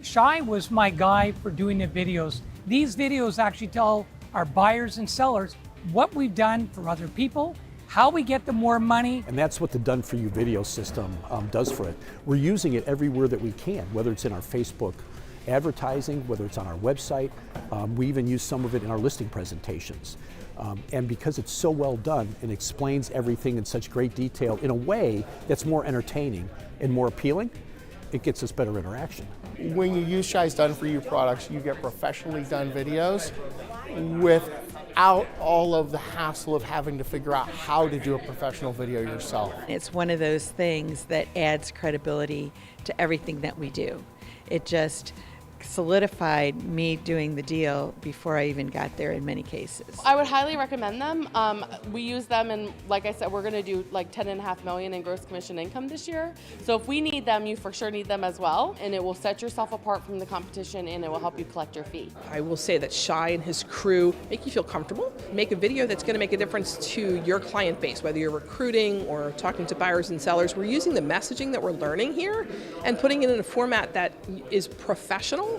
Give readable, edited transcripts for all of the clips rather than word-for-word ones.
Shai was my guy for doing the videos. These videos actually tell our buyers and sellers what we've done for other people, how we get them more money. And that's what the Done For You video system does for it. We're using it everywhere that we can, whether it's in our Facebook advertising, whether it's on our website. We even use some of it in our listing presentations. And because it's so well done and explains everything in such great detail in a way that's more entertaining and more appealing, it gets us better interaction. When you use Shai's Done For You products, you get professionally done videos without all of the hassle of having to figure out how to do a professional video yourself. It's one of those things that adds credibility to everything that we do. It just solidified me doing the deal before I even got there in many cases. I would highly recommend them. We use them, and like I said, we're going to do like $10.5 million in gross commission income this year. So if we need them, you for sure need them as well, and it will set yourself apart from the competition, and it will help you collect your fee. I will say that Shai and his crew make you feel comfortable, make a video that's going to make a difference to your client base, whether you're recruiting or talking to buyers and sellers. We're using the messaging that we're learning here and putting it in a format that is professional.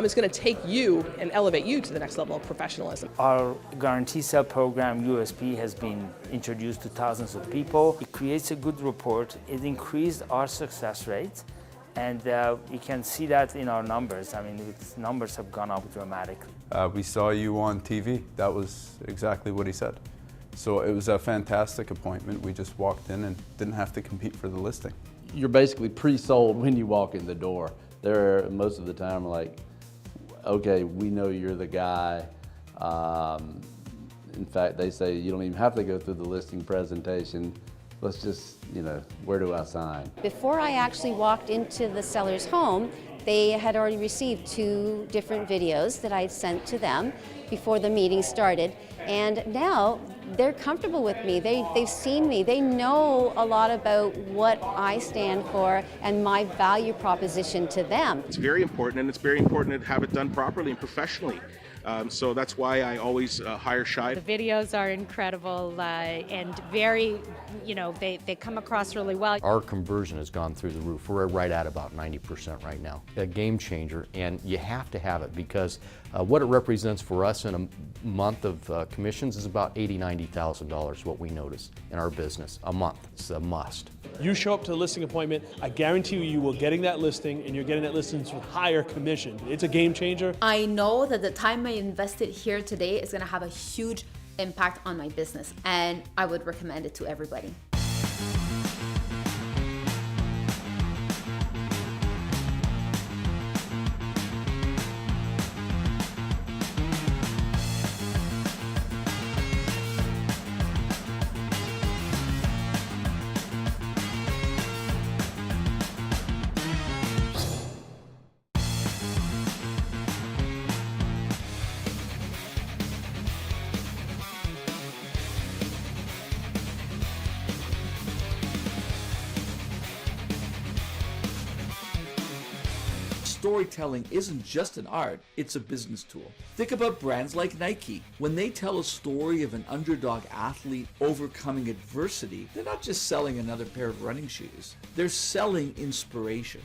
Is going to take you and elevate you to the next level of professionalism. Our guarantee sale program, USP, has been introduced to thousands of people. It creates a good report. It increased our success rate, and you can see that in our numbers. I mean, its numbers have gone up dramatically. We saw you on TV. That was exactly what he said. So it was a fantastic appointment. We just walked in and didn't have to compete for the listing. You're basically pre-sold when you walk in the door. They're most of the time like, okay, we know you're the guy. In fact, they say you don't even have to go through the listing presentation. Let's just, where do I sign? Before I actually walked into the seller's home, they had already received 2 different videos that I sent to them before the meeting started. And now they're comfortable with me. They've seen me. They know a lot about what I stand for and my value proposition to them. It's very important, and it's very important to have it done properly and professionally. So that's why I always hire Shai. The videos are incredible and very, they come across really well. Our conversion has gone through the roof. We're right at about 90% right now. A game changer, and you have to have it because what it represents for us in a month of commissions is about $80,000, $90,000, what we notice in our business. A month. It's a must. You show up to a listing appointment, I guarantee you will getting that listing, and you're getting that listing with higher commission. It's a game changer. I know that the time I invested here today is going to have a huge impact on my business, and I would recommend it to everybody. Storytelling isn't just an art, it's a business tool. Think about brands like Nike. When they tell a story of an underdog athlete overcoming adversity, they're not just selling another pair of running shoes, they're selling inspiration.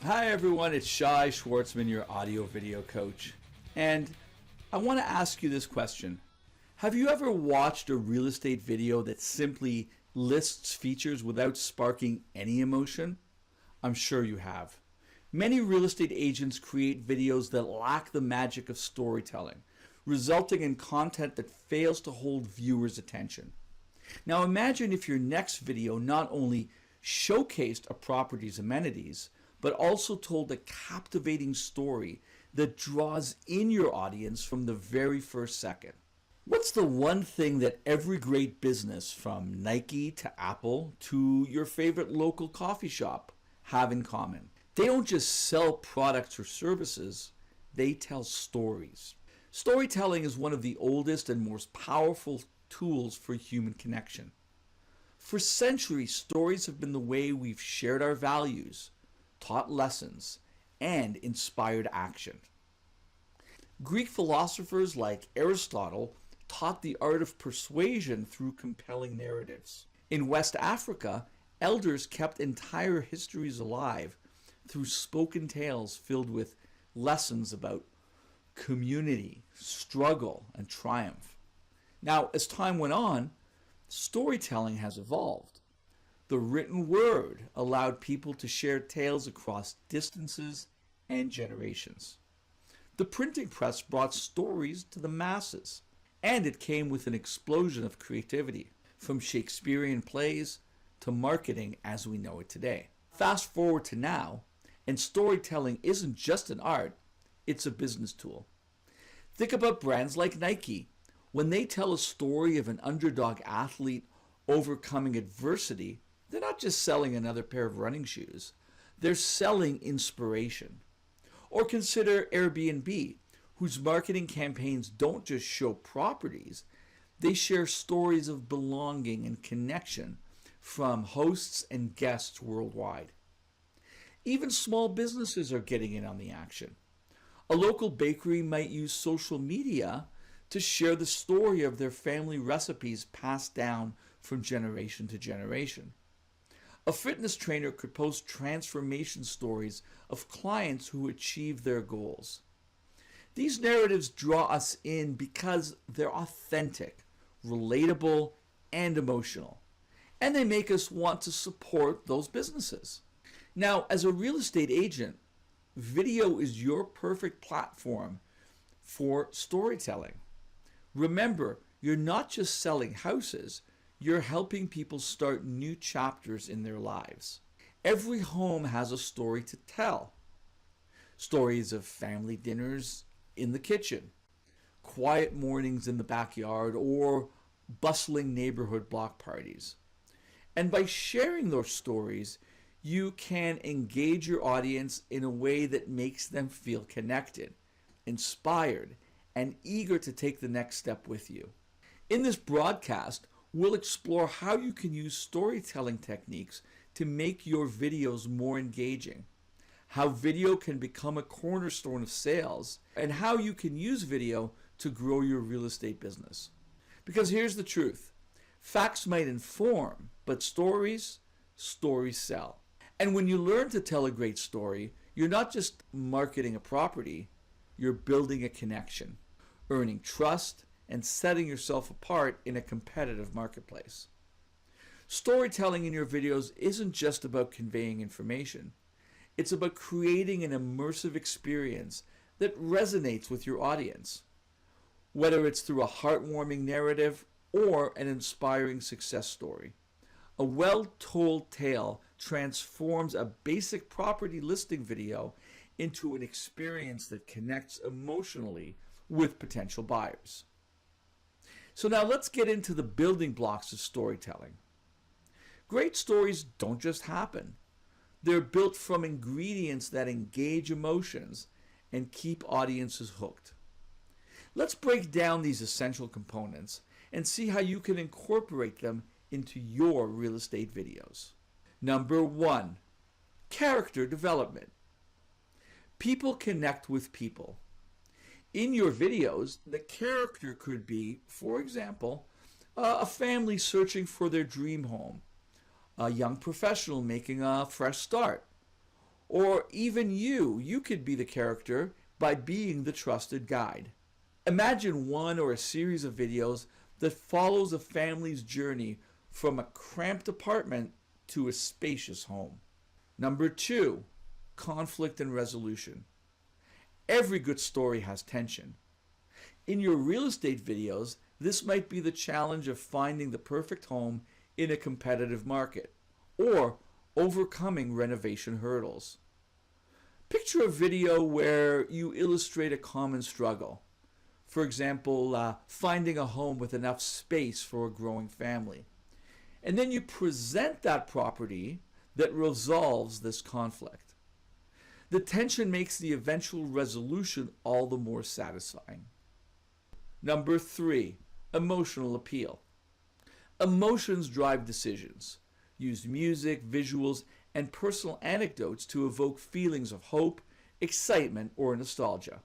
Hi everyone, it's Shai Schwartzman, your audio video coach. And I want to ask you this question. Have you ever watched a real estate video that simply lists features without sparking any emotion? I'm sure you have. Many real estate agents create videos that lack the magic of storytelling, resulting in content that fails to hold viewers' attention. Now imagine if your next video not only showcased a property's amenities, but also told a captivating story that draws in your audience from the very first second. What's the one thing that every great business, from Nike to Apple to your favorite local coffee shop, have in common? They don't just sell products or services, they tell stories. Storytelling is one of the oldest and most powerful tools for human connection. For centuries, stories have been the way we've shared our values, taught lessons, and inspired action. Greek philosophers like Aristotle taught the art of persuasion through compelling narratives. In West Africa, Elders kept entire histories alive through spoken tales filled with lessons about community, struggle, and triumph. Now, as time went on, storytelling has evolved. The written word allowed people to share tales across distances and generations. The printing press brought stories to the masses, and it came with an explosion of creativity, from Shakespearean plays to marketing as we know it today. Fast forward to now, and storytelling isn't just an art, it's a business tool. Think about brands like Nike. When they tell a story of an underdog athlete overcoming adversity, they're not just selling another pair of running shoes, they're selling inspiration. Or consider Airbnb, whose marketing campaigns don't just show properties, they share stories of belonging and connection from hosts and guests worldwide. Even small businesses are getting in on the action. A local bakery might use social media to share the story of their family recipes passed down from generation to generation. A fitness trainer could post transformation stories of clients who achieve their goals. These narratives draw us in because they're authentic, relatable, and emotional, and they make us want to support those businesses. Now, as a real estate agent, video is your perfect platform for storytelling. Remember, you're not just selling houses, you're helping people start new chapters in their lives. Every home has a story to tell. Stories of family dinners in the kitchen, quiet mornings in the backyard, or bustling neighborhood block parties. And by sharing those stories, you can engage your audience in a way that makes them feel connected, inspired, and eager to take the next step with you. In this broadcast, we'll explore how you can use storytelling techniques to make your videos more engaging, how video can become a cornerstone of sales, and how you can use video to grow your real estate business. Because here's the truth. Facts might inform, but stories sell. And when you learn to tell a great story, you're not just marketing a property, you're building a connection, earning trust, and setting yourself apart in a competitive marketplace. Storytelling in your videos isn't just about conveying information. It's about creating an immersive experience that resonates with your audience, whether it's through a heartwarming narrative or an inspiring success story. A well-told tale transforms a basic property listing video into an experience that connects emotionally with potential buyers. So now let's get into the building blocks of storytelling. Great stories don't just happen. They're built from ingredients that engage emotions and keep audiences hooked. Let's break down these essential components and see how you can incorporate them into your real estate videos. Number 1, character development. People connect with people. In your videos, the character could be, for example, a family searching for their dream home, a young professional making a fresh start, or even you could be the character by being the trusted guide. Imagine one or a series of videos that follows a family's journey from a cramped apartment to a spacious home. Number 2, conflict and resolution. Every good story has tension. In your real estate videos, this might be the challenge of finding the perfect home in a competitive market, or overcoming renovation hurdles. Picture a video where you illustrate a common struggle. For example, finding a home with enough space for a growing family. And then you present that property that resolves this conflict. The tension makes the eventual resolution all the more satisfying. Number 3, emotional appeal. Emotions drive decisions. Use music, visuals, and personal anecdotes to evoke feelings of hope, excitement, or nostalgia.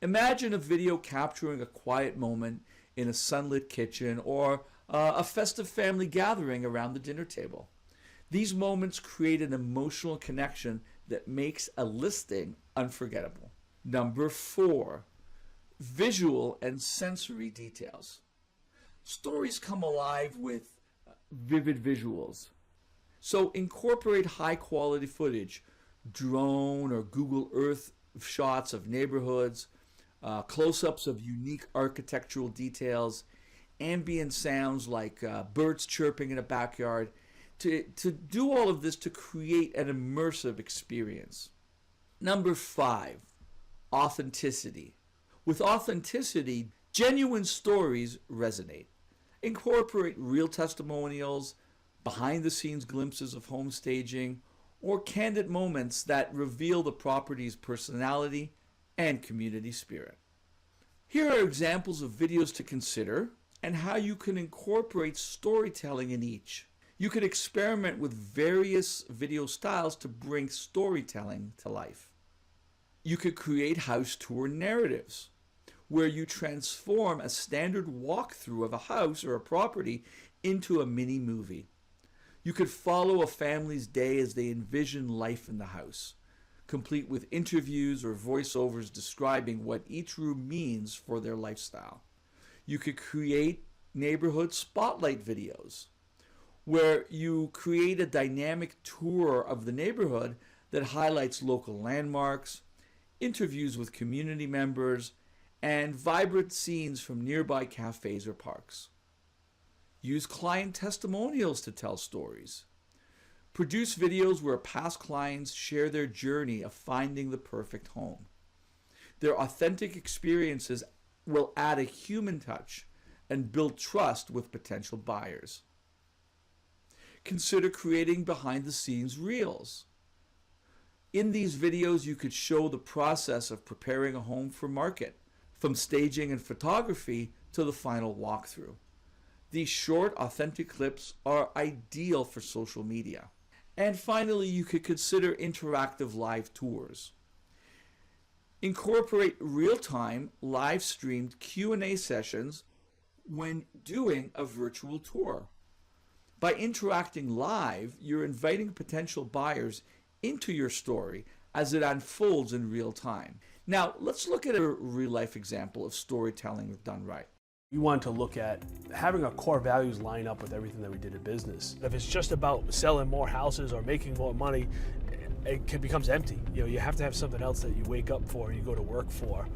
Imagine a video capturing a quiet moment in a sunlit kitchen or a festive family gathering around the dinner table. These moments create an emotional connection that makes a listing unforgettable. Number 4, visual and sensory details. Stories come alive with vivid visuals. So incorporate high quality footage, drone or Google Earth shots of neighborhoods, close-ups of unique architectural details, ambient sounds like birds chirping in a backyard, to do all of this to create an immersive experience. Number 5, authenticity. With authenticity, genuine stories resonate. Incorporate real testimonials, behind-the-scenes glimpses of home staging, or candid moments that reveal the property's personality and community spirit. Here are examples of videos to consider and how you can incorporate storytelling in each. You could experiment with various video styles to bring storytelling to life. You could create house tour narratives, where you transform a standard walkthrough of a house or a property into a mini movie. You could follow a family's day as they envision life in the house, complete with interviews or voiceovers describing what each room means for their lifestyle. You could create neighborhood spotlight videos, where you create a dynamic tour of the neighborhood that highlights local landmarks, interviews with community members, and vibrant scenes from nearby cafes or parks. Use client testimonials to tell stories. Produce videos where past clients share their journey of finding the perfect home. Their authentic experiences will add a human touch and build trust with potential buyers. Consider creating behind-the-scenes reels. In these videos, you could show the process of preparing a home for market, from staging and photography to the final walkthrough. These short, authentic clips are ideal for social media. And finally, you could consider interactive live tours. Incorporate real-time, live-streamed Q&A sessions when doing a virtual tour. By interacting live, you're inviting potential buyers into your story as it unfolds in real time. Now, let's look at a real-life example of storytelling done right. We wanted to look at having our core values line up with everything that we did in business. If it's just about selling more houses or making more money, it becomes empty. You know, you have to have something else that you wake up for and you go to work for,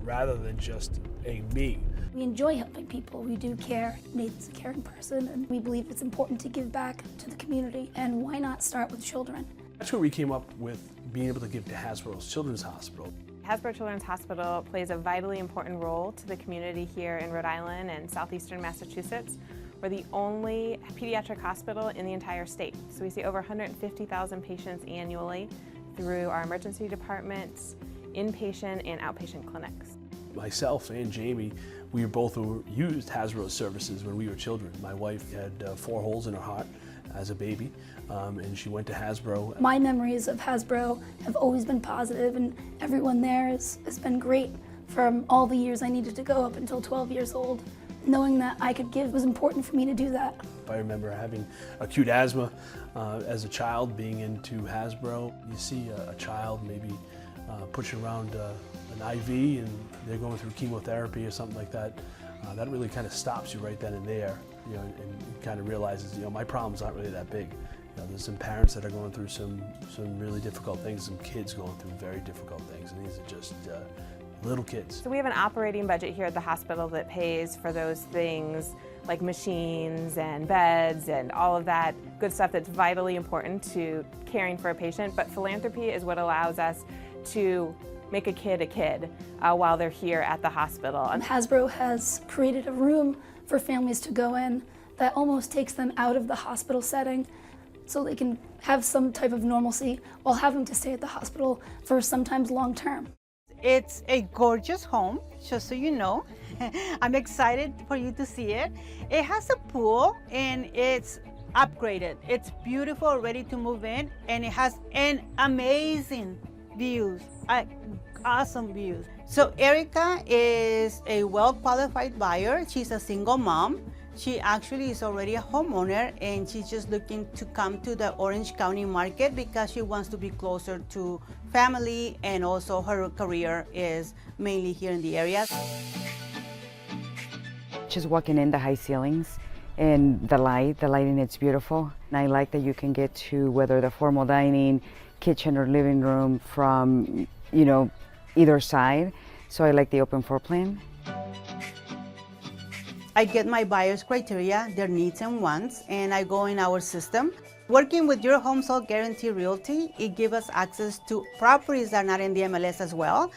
rather than just a me. We enjoy helping people. We do care. Nathan's a caring person, and we believe it's important to give back to the community. And why not start with children? That's where we came up with being able to give to Hasbro's Children's Hospital. Hasbro Children's Hospital plays a vitally important role to the community here in Rhode Island and southeastern Massachusetts. We're the only pediatric hospital in the entire state. So we see over 150,000 patients annually through our emergency departments, inpatient and outpatient clinics. Myself and Jamie, we both used Hasbro services when we were children. My wife had 4 holes in her heart as a baby, and she went to Hasbro. My memories of Hasbro have always been positive, and everyone there has been great from all the years I needed to go up until 12 years old. Knowing that I could give was important for me to do that. I remember having acute asthma as a child, being into Hasbro. You see a child maybe pushing around an IV and they're going through chemotherapy or something like that. That really kind of stops you right then and there, you know, and kind of realizes, you know, my problems aren't really that big. You know, there's some parents that are going through some really difficult things, some kids going through very difficult things, and these are just little kids. So we have an operating budget here at the hospital that pays for those things like machines and beds and all of that good stuff that's vitally important to caring for a patient, but philanthropy is what allows us to make a kid while they're here at the hospital. Hasbro has created a room for families to go in that almost takes them out of the hospital setting so they can have some type of normalcy while having to stay at the hospital for sometimes long term. It's a gorgeous home, just so you know. I'm excited for you to see it. It has a pool and it's upgraded. It's beautiful, ready to move in, and it has an amazing views, awesome views. So Erica is a well-qualified buyer. She's a single mom. She actually is already a homeowner and she's just looking to come to the Orange County market because she wants to be closer to family, and also her career is mainly here in the area. Just walking in the high ceilings and the lighting, it's beautiful. And I like that you can get to whether the formal dining, kitchen or living room from, you know, either side. So I like the open floor plan. I get my buyer's criteria, their needs and wants, and I go in our system. Working with Your Home Sold Guarantee Realty, it gives us access to properties that are not in the MLS as well.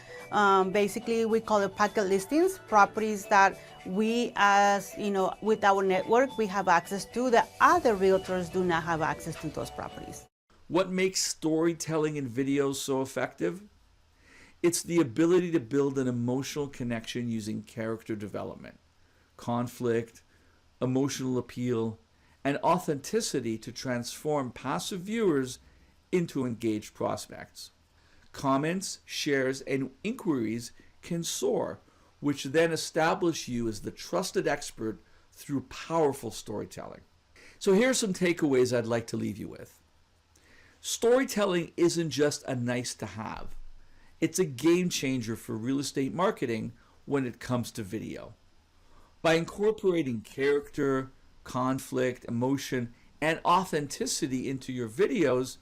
Basically, we call it packet listings, properties that we, as you know, with our network, we have access to that other realtors do not have access to those properties. What makes storytelling in videos so effective? It's the ability to build an emotional connection using character development, conflict, emotional appeal, and authenticity to transform passive viewers into engaged prospects. Comments, shares, and inquiries can soar, which then establish you as the trusted expert through powerful storytelling. So here are some takeaways I'd like to leave you with. Storytelling isn't just a nice to have. It's a game changer for real estate marketing when it comes to video. By incorporating character, conflict, emotion, and authenticity into your videos,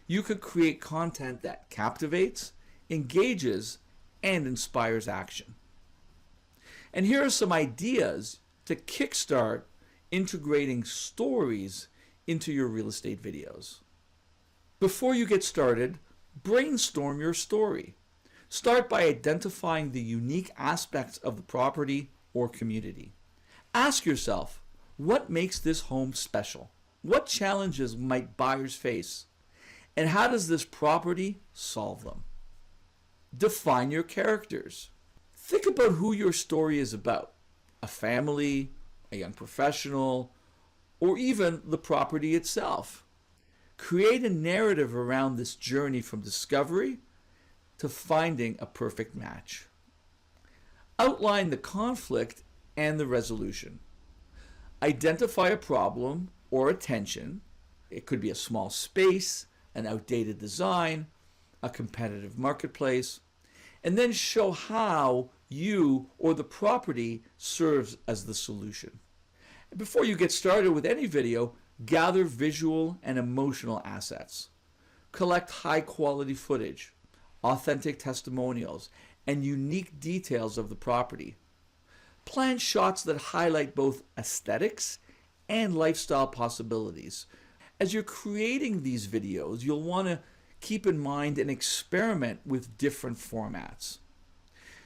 you could create content that captivates, engages, and inspires action. And here are some ideas to kickstart integrating stories into your real estate videos. Before you get started, brainstorm your story. Start by identifying the unique aspects of the property or community. Ask yourself, what makes this home special? What challenges might buyers face? And how does this property solve them? Define your characters. Think about who your story is about. A family, a young professional, or even the property itself. Create a narrative around this journey from discovery to finding a perfect match. Outline the conflict and the resolution. Identify a problem or a tension. It could be a small space, an outdated design, a competitive marketplace, and then show how you or the property serves as the solution. Before you get started with any video, gather visual and emotional assets. Collect high-quality footage, authentic testimonials, and unique details of the property. Plan shots that highlight both aesthetics and lifestyle possibilities. As you're creating these videos, you'll want to keep in mind and experiment with different formats.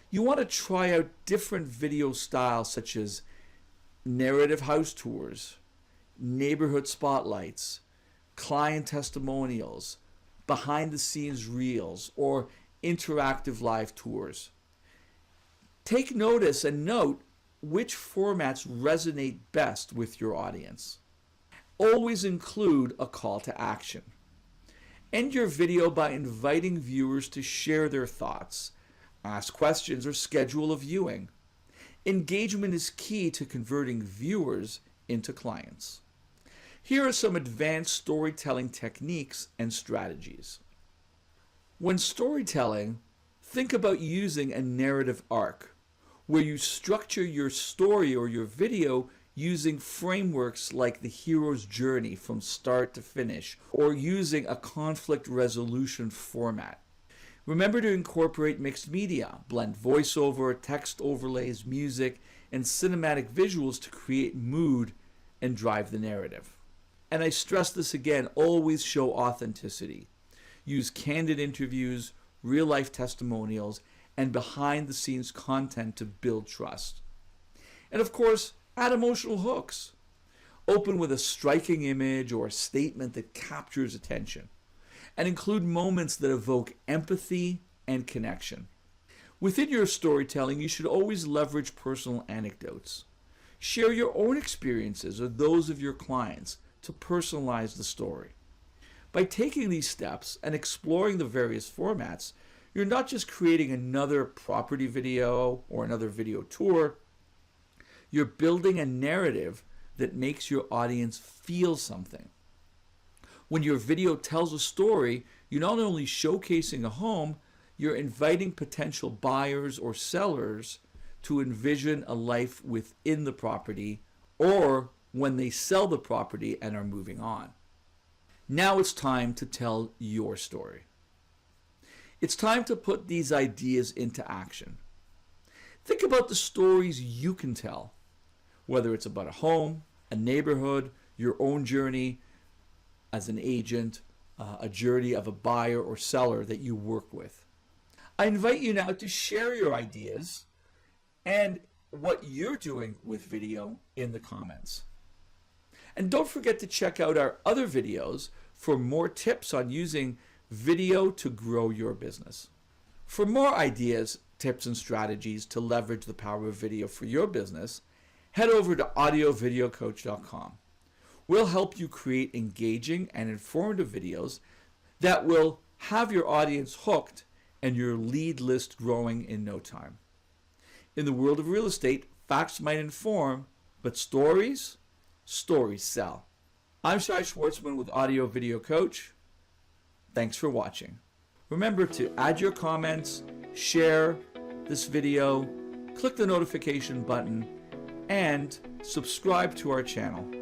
You want to try out different video styles such as narrative house tours, neighborhood spotlights, client testimonials, behind the scenes reels, or interactive live tours. Take notice and note which formats resonate best with your audience. Always include a call to action. End your video by inviting viewers to share their thoughts, ask questions, or schedule a viewing. Engagement is key to converting viewers into clients. Here are some advanced storytelling techniques and strategies. When storytelling, think about using a narrative arc, where you structure your story or your video using frameworks like the hero's journey from start to finish, or using a conflict resolution format. Remember to incorporate mixed media, blend voiceover, text overlays, music, and cinematic visuals to create mood and drive the narrative. And I stress this again, always show authenticity. Use candid interviews, real-life testimonials, and behind-the-scenes content to build trust. And of course, add emotional hooks. Open with a striking image or a statement that captures attention. And include moments that evoke empathy and connection. Within your storytelling, you should always leverage personal anecdotes. Share your own experiences or those of your clients to personalize the story. By taking these steps and exploring the various formats, you're not just creating another property video or another video tour, you're building a narrative that makes your audience feel something. When your video tells a story, you're not only showcasing a home, you're inviting potential buyers or sellers to envision a life within the property or when they sell the property and are moving on. Now it's time to tell your story. It's time to put these ideas into action. Think about the stories you can tell, whether it's about a home, a neighborhood, your own journey as an agent, a journey of a buyer or seller that you work with. I invite you now to share your ideas and what you're doing with video in the comments. And don't forget to check out our other videos for more tips on using video to grow your business. For more ideas, tips, and strategies to leverage the power of video for your business, head over to audiovideocoach.com. We'll help you create engaging and informative videos that will have your audience hooked and your lead list growing in no time. In the world of real estate, facts might inform, but stories sell. I'm Shai Schwartzman with Audio Video Coach. Thanks for watching. Remember to add your comments, share this video, click the notification button, and subscribe to our channel.